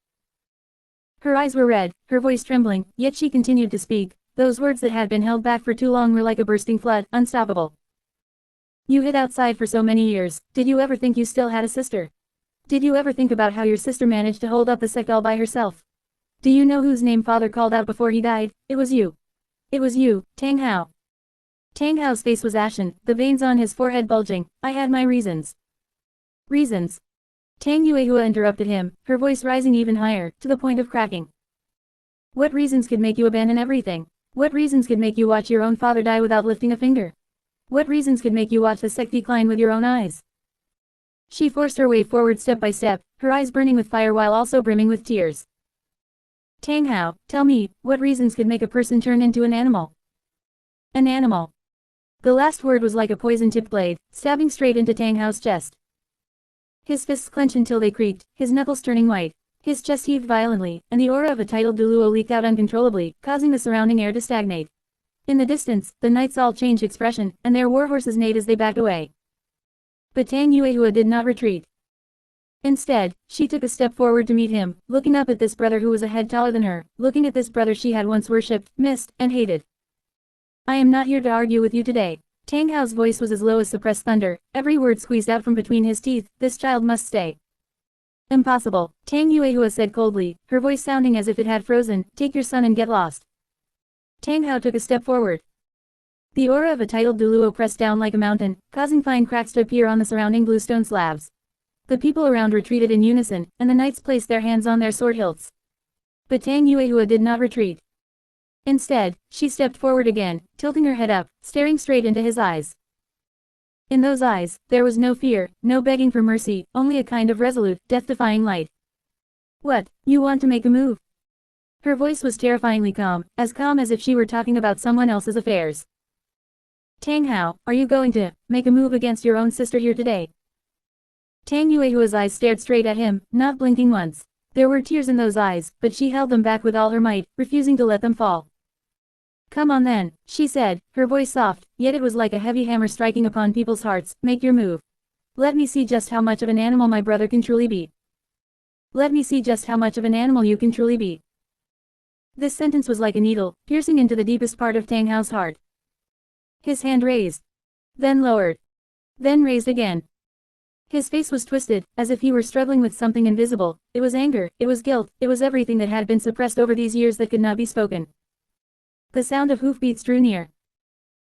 Her eyes were red, her voice trembling, yet she continued to speak. Those words that had been held back for too long were like a bursting flood, unstoppable. You hid outside for so many years, did you ever think you still had a sister? Did you ever think about how your sister managed to hold up the sect all by herself? Do you know whose name father called out before he died? It was you. It was you, Tang Hao. Tang Hao's face was ashen, the veins on his forehead bulging. I had my reasons. Reasons? Tang Yuehua interrupted him, her voice rising even higher, to the point of cracking. What reasons could make you abandon everything? What reasons could make you watch your own father die without lifting a finger? What reasons could make you watch the sect decline with your own eyes? She forced her way forward step by step, her eyes burning with fire while also brimming with tears. Tang Hao, tell me, what reasons could make a person turn into an animal? An animal. The last word was like a poison-tipped blade, stabbing straight into Tang Hao's chest. His fists clenched until they creaked, his knuckles turning white. His chest heaved violently, and the aura of a titled Duluo leaked out uncontrollably, causing the surrounding air to stagnate. In the distance, the knights all changed expression, and their warhorses neighed as they backed away. But Tang Yuehua did not retreat. Instead, she took a step forward to meet him, looking up at this brother who was a head taller than her, looking at this brother she had once worshipped, missed, and hated. I am not here to argue with you today. Tang Hao's voice was as low as suppressed thunder, every word squeezed out from between his teeth. This child must stay. Impossible, Tang Yuehua said coldly, her voice sounding as if it had frozen. Take your son and get lost. Tang Hao took a step forward. The aura of a titled Duluo pressed down like a mountain, causing fine cracks to appear on the surrounding bluestone slabs. The people around retreated in unison, and the knights placed their hands on their sword hilts. But Tang Yuehua did not retreat. Instead, she stepped forward again, tilting her head up, staring straight into his eyes. In those eyes, there was no fear, no begging for mercy, only a kind of resolute, death-defying light. What, you want to make a move? Her voice was terrifyingly calm as if she were talking about someone else's affairs. Tang Hao, are you going to make a move against your own sister here today? Tang Yuehua's eyes stared straight at him, not blinking once. There were tears in those eyes, but she held them back with all her might, refusing to let them fall. Come on then, she said, her voice soft, yet it was like a heavy hammer striking upon people's hearts. Make your move. Let me see just how much of an animal my brother can truly be. Let me see just how much of an animal you can truly be. This sentence was like a needle, piercing into the deepest part of Tang Hao's heart. His hand raised. Then lowered. Then raised again. His face was twisted, as if he were struggling with something invisible. It was anger, it was guilt, it was everything that had been suppressed over these years that could not be spoken. The sound of hoofbeats drew near.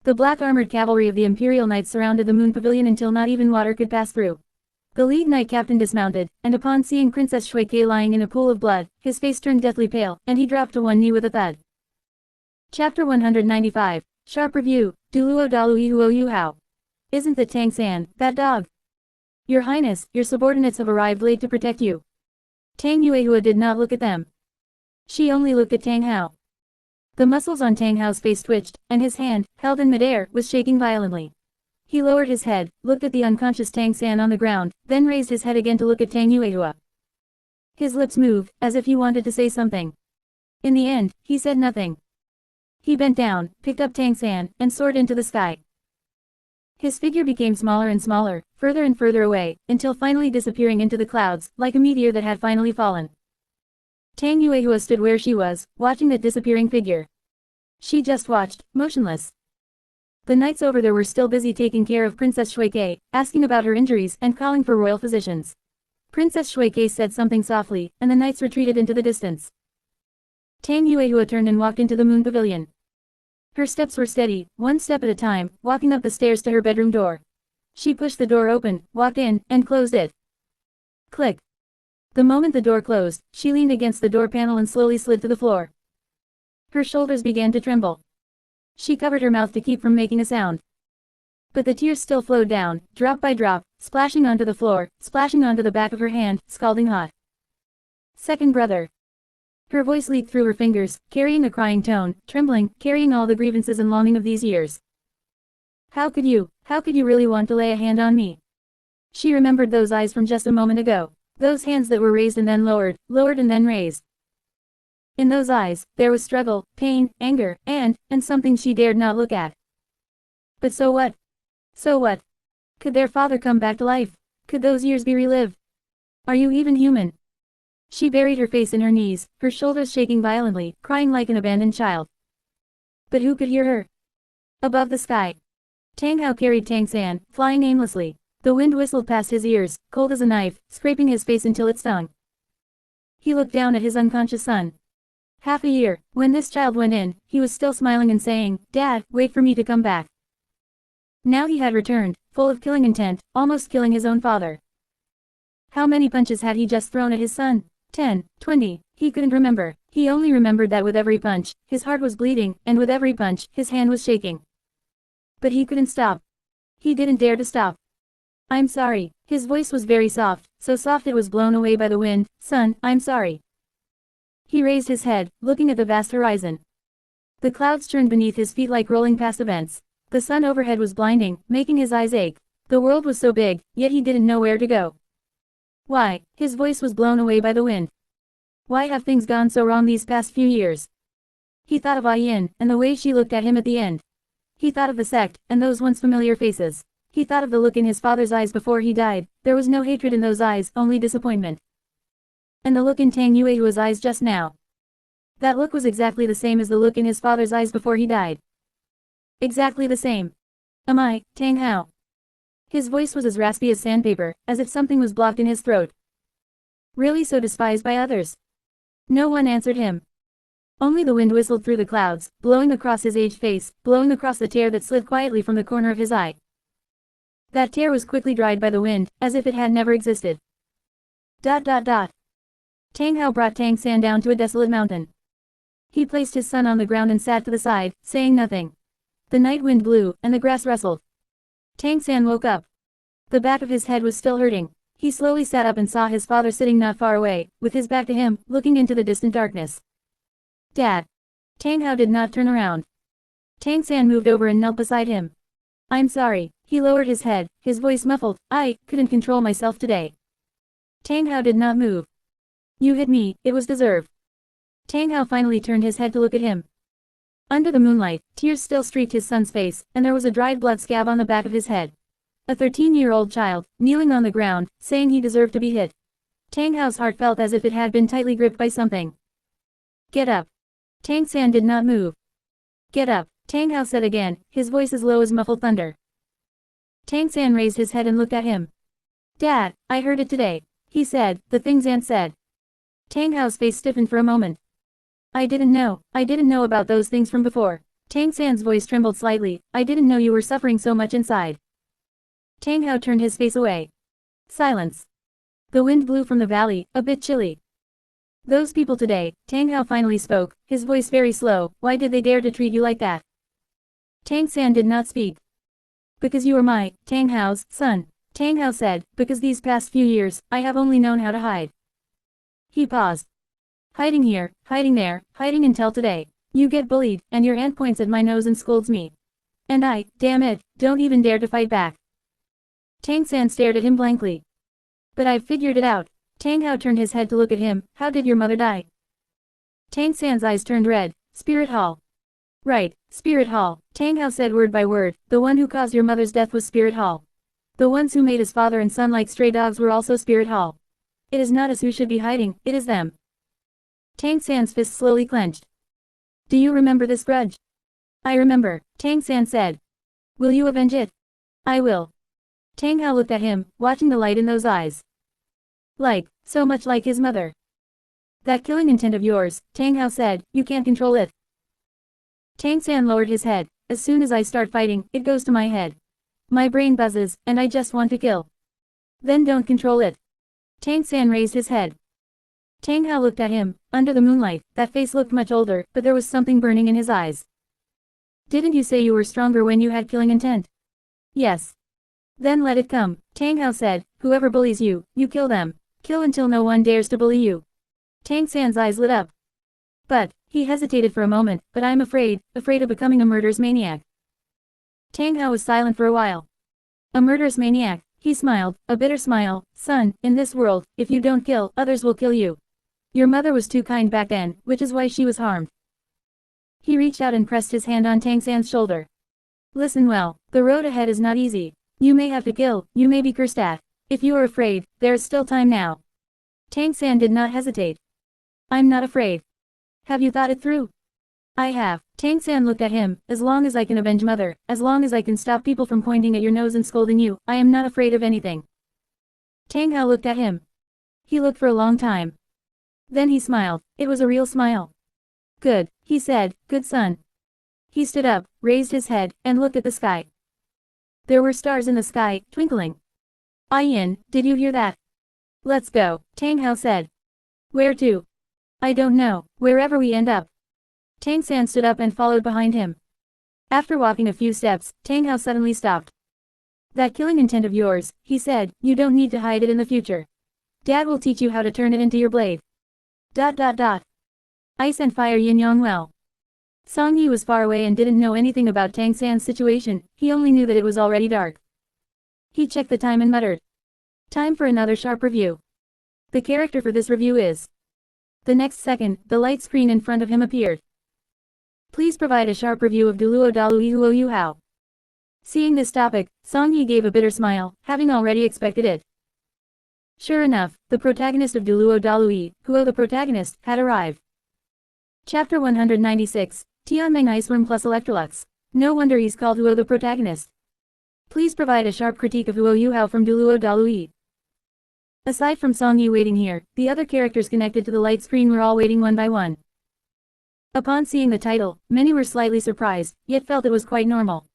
The black-armored cavalry of the Imperial Knights surrounded the Moon Pavilion until not even water could pass through. The lead knight captain dismounted, and upon seeing Princess Shuike lying in a pool of blood, his face turned deathly pale, and he dropped to one knee with a thud. Chapter 195. Sharp Review, Duluo Dalu Ihuo Yuhao. Isn't that Tang San, that dog? Your Highness, your subordinates have arrived late to protect you. Tang Yuehua did not look at them. She only looked at Tang Hao. The muscles on Tang Hao's face twitched, and his hand, held in midair, was shaking violently. He lowered his head, looked at the unconscious Tang San on the ground, then raised his head again to look at Tang Yuehua. His lips moved, as if he wanted to say something. In the end, he said nothing. He bent down, picked up Tang San, and soared into the sky. His figure became smaller and smaller, further and further away, until finally disappearing into the clouds, like a meteor that had finally fallen. Tang Yuehua stood where she was, watching that disappearing figure. She just watched, motionless. The knights over there were still busy taking care of Princess Shuike, asking about her injuries and calling for royal physicians. Princess Shuike said something softly, and the knights retreated into the distance. Tang Yuehua turned and walked into the Moon Pavilion. Her steps were steady, one step at a time, walking up the stairs to her bedroom door. She pushed the door open, walked in, and closed it. Click. The moment the door closed, she leaned against the door panel and slowly slid to the floor. Her shoulders began to tremble. She covered her mouth to keep from making a sound. But the tears still flowed down, drop by drop, splashing onto the floor, splashing onto the back of her hand, scalding hot. Second brother. Her voice leaked through her fingers, carrying a crying tone, trembling, carrying all the grievances and longing of these years. How could you really want to lay a hand on me? She remembered those eyes from just a moment ago. Those hands that were raised and then lowered, lowered and then raised. In those eyes, there was struggle, pain, anger, and something she dared not look at. But so what? So what? Could their father come back to life? Could those years be relived? Are you even human? She buried her face in her knees, her shoulders shaking violently, crying like an abandoned child. But who could hear her? Above the sky, Tang Hao carried Tang San, flying aimlessly. The wind whistled past his ears, cold as a knife, scraping his face until it stung. He looked down at his unconscious son. Half a year, when this child went in, he was still smiling and saying, "Dad, wait for me to come back." Now he had returned, full of killing intent, almost killing his own father. How many punches had he just thrown at his son? 10, 20, he couldn't remember. He only remembered that with every punch, his heart was bleeding, and with every punch, his hand was shaking. But he couldn't stop. He didn't dare to stop. "I'm sorry." His voice was very soft, so soft it was blown away by the wind. "Son, I'm sorry." He raised his head, looking at the vast horizon. The clouds churned beneath his feet like rolling past events. The sun overhead was blinding, making his eyes ache. The world was so big, yet he didn't know where to go. Why? His voice was blown away by the wind. Why have things gone so wrong these past few years? He thought of N.A.N, and the way she looked at him at the end. He thought of the sect, and those once familiar faces. He thought of the look in his father's eyes before he died. There was no hatred in those eyes, only disappointment. And the look in Tang Yuehua's eyes just now. That look was exactly the same as the look in his father's eyes before he died. Exactly the same. "Am I, Tang Hao?" His voice was as raspy as sandpaper, as if something was blocked in his throat. Really so despised by others? No one answered him. Only the wind whistled through the clouds, blowing across his aged face, blowing across the tear that slid quietly from the corner of his eye. That tear was quickly dried by the wind, as if it had never existed. ... Tang Hao brought Tang San down to a desolate mountain. He placed his son on the ground and sat to the side, saying nothing. The night wind blew, and the grass rustled. Tang San woke up. The back of his head was still hurting. He slowly sat up and saw his father sitting not far away, with his back to him, looking into the distant darkness. "Dad." Tang Hao did not turn around. Tang San moved over and knelt beside him. "I'm sorry." He lowered his head, his voice muffled. "I couldn't control myself today." Tang Hao did not move. "You hit me, it was deserved." Tang Hao finally turned his head to look at him. Under the moonlight, tears still streaked his son's face, and there was a dried blood scab on the back of his head. A 13-year-old child, kneeling on the ground, saying he deserved to be hit. Tang Hao's heart felt as if it had been tightly gripped by something. "Get up." Tang San did not move. "Get up," Tang Hao said again, his voice as low as muffled thunder. Tang San raised his head and looked at him. "Dad, I heard it today." He said, the things Aunt said. Tang Hao's face stiffened for a moment. I didn't know about those things from before." Tang San's voice trembled slightly. "I didn't know you were suffering so much inside." Tang Hao turned his face away. Silence. The wind blew from the valley, a bit chilly. "Those people today," Tang Hao finally spoke, his voice very slow. "Why did they dare to treat you like that?" Tang San did not speak. "Because you are my, Tang Hao's, son." Tang Hao said, "Because these past few years, I have only known how to hide." He paused. "Hiding here, hiding there, hiding until today. You get bullied, and your aunt points at my nose and scolds me. And I, damn it, don't even dare to fight back." Tang San stared at him blankly. "But I've figured it out." Tang Hao turned his head to look at him. "How did your mother die?" Tang San's eyes turned red. "Spirit Hall." "Right, Spirit Hall." Tang Hao said word by word. "The one who caused your mother's death was Spirit Hall. The ones who made his father and son like stray dogs were also Spirit Hall. It is not us who should be hiding, it is them." Tang San's fist slowly clenched. "Do you remember this grudge?" "I remember," Tang San said. "Will you avenge it?" "I will." Tang Hao looked at him, watching the light in those eyes. So much like his mother. "That killing intent of yours," Tang Hao said, "you can't control it." Tang San lowered his head. "As soon as I start fighting, it goes to my head. My brain buzzes, and I just want to kill." "Then don't control it." Tang San raised his head. Tang Hao looked at him. Under the moonlight, that face looked much older, but there was something burning in his eyes. "Didn't you say you were stronger when you had killing intent?" "Yes." "Then let it come," Tang Hao said. "Whoever bullies you, you kill them. Kill until no one dares to bully you." Tang San's eyes lit up. "But," he hesitated for a moment, "but I'm afraid of becoming a murderous maniac." Tang Hao was silent for a while. "A murderous maniac?" He smiled, a bitter smile. Son, in this world, if you don't kill, others will kill you. Your mother was too kind back then, which is why she was harmed. He reached out and pressed his hand on Tang San's shoulder. Listen well, the road ahead is not easy. You may have to kill, you may be cursed at. If you are afraid, there is still time now. Tang San did not hesitate. I'm not afraid. Have you thought it through? I have. Tang San looked at him. As long as I can avenge mother, as long as I can stop people from pointing at your nose and scolding you, I am not afraid of anything. Tang Hao looked at him. He looked for a long time. Then he smiled. It was a real smile. Good, he said, good son. He stood up, raised his head, and looked at the sky. There were stars in the sky, twinkling. Ian, did you hear that? Let's go, Tang Hao said. Where to? I don't know, wherever we end up. Tang San stood up and followed behind him. After walking a few steps, Tang Hao suddenly stopped. That killing intent of yours, he said, you don't need to hide it in the future. Dad will teach you how to turn it into your blade. ... Ice and fire yin-yang well. Song Yi was far away and didn't know anything about Tang San's situation, he only knew that it was already dark. He checked the time and muttered. Time for another sharp review. The character for this review is... The next second, the light screen in front of him appeared. Please provide a sharp review of Duluo Dalui Huo Yu Hao. Seeing this topic, Song Yi gave a bitter smile, having already expected it. Sure enough, the protagonist of Duluo Dalui, Huo the protagonist, had arrived. Chapter 196, Tianmeng Iceworm plus Electrolux. No wonder he's called Huo the protagonist. Please provide a sharp critique of Huo Yu Hao from Duluo Dalui. Aside from Song Yi waiting here, the other characters connected to the light screen were all waiting one by one. Upon seeing the title, many were slightly surprised, yet felt it was quite normal.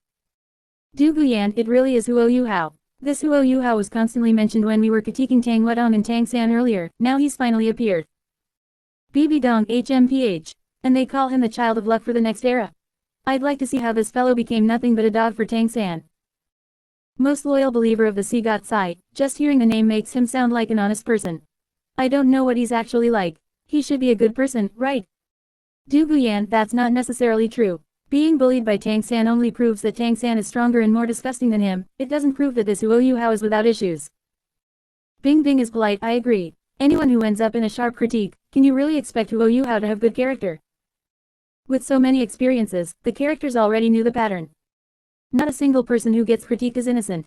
Du Guyan, it really is Huo Yu Hao. This Huo Yu Hao was constantly mentioned when we were critiquing Tang Wedong and Tang San earlier, now he's finally appeared. BB Dong HMPH. And they call him the child of luck for the next era. I'd like to see how this fellow became nothing but a dog for Tang San. Most loyal believer of the Sigat Sai, just hearing the name makes him sound like an honest person. I don't know what he's actually like. He should be a good person, right? Du Guyan, that's not necessarily true. Being bullied by Tang San only proves that Tang San is stronger and more disgusting than him, it doesn't prove that this Huo Yu Hao is without issues. Bing Bing is polite, I agree. Anyone who ends up in a sharp critique, can you really expect Huo Yu Hao to have good character? With so many experiences, the characters already knew the pattern. Not a single person who gets critiqued is innocent.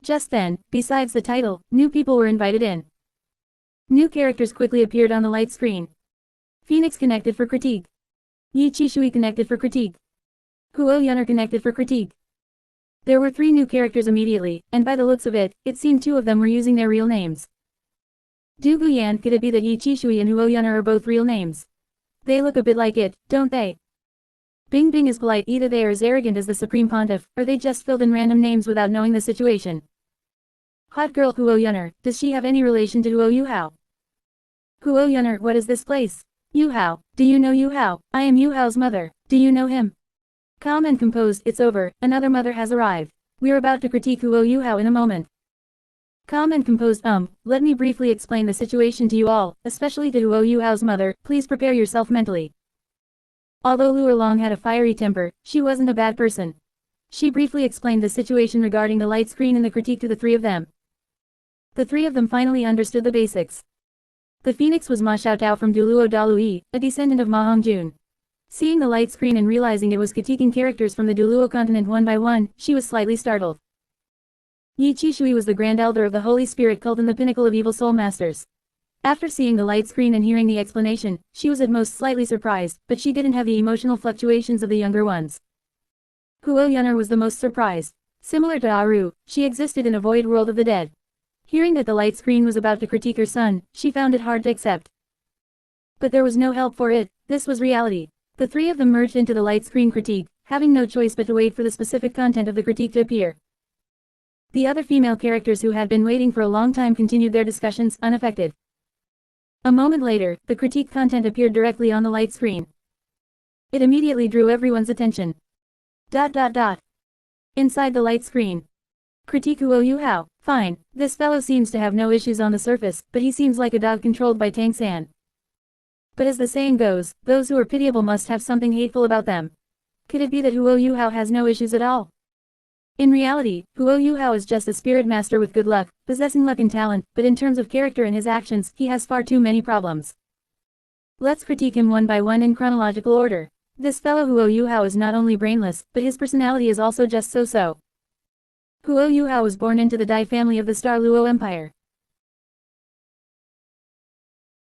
Just then, besides the title, new people were invited in. New characters quickly appeared on the light screen. Phoenix connected for critique. Yi Qishui connected for critique. Huo Yun'er connected for critique. There were 3 new characters immediately, and by the looks of it, it seemed 2 of them were using their real names. Du Guyan, could it be that Yi Qishui and Huo Yun'er are both real names? They look a bit like it, don't they? Bing Bing is polite, either they are as arrogant as the Supreme Pontiff, or they just filled in random names without knowing the situation. Hot girl Huo Yun'er, does she have any relation to Huo Yu Hao? Huo Yun'er, what is this place? Yu Hao, do you know Yu Hao? I am Yu Hao's mother, do you know him? Calm and composed, it's over, another mother has arrived. We're about to critique Huo Yu Hao in a moment. Calm and composed, let me briefly explain the situation to you all, especially to Huo Yu Hao's mother, please prepare yourself mentally. Although Lu Erlong had a fiery temper, she wasn't a bad person. She briefly explained the situation regarding the light screen and the critique to the 3 of them. The 3 of them finally understood the basics. The phoenix was Ma Xiaotao from Duluo Dalui, a descendant of Ma Hongjun. Seeing the light screen and realizing it was critiquing characters from the Duluo continent one by one, she was slightly startled. Yi Qishui was the Grand Elder of the Holy Spirit cult and the pinnacle of evil soul masters. After seeing the light screen and hearing the explanation, she was at most slightly surprised, but she didn't have the emotional fluctuations of the younger ones. Huo Yun'er was the most surprised. Similar to Aru, she existed in a void world of the dead. Hearing that the light screen was about to critique her son, she found it hard to accept. But there was no help for it, this was reality. The 3 of them merged into the light screen critique, having no choice but to wait for the specific content of the critique to appear. The other female characters who had been waiting for a long time continued their discussions, unaffected. A moment later, the critique content appeared directly on the light screen. It immediately drew everyone's attention. ... Inside the light screen. Critique Huo Yu Hao, fine, this fellow seems to have no issues on the surface, but he seems like a dog controlled by Tang San. But as the saying goes, those who are pitiable must have something hateful about them. Could it be that Huo Yu Hao has no issues at all? In reality, Huo Yuhao is just a spirit master with good luck, possessing luck and talent, but in terms of character and his actions, he has far too many problems. Let's critique him one by one in chronological order. This fellow Huo Yuhao is not only brainless, but his personality is also just so-so. Huo Yuhao was born into the Dai family of the Star Luo Empire.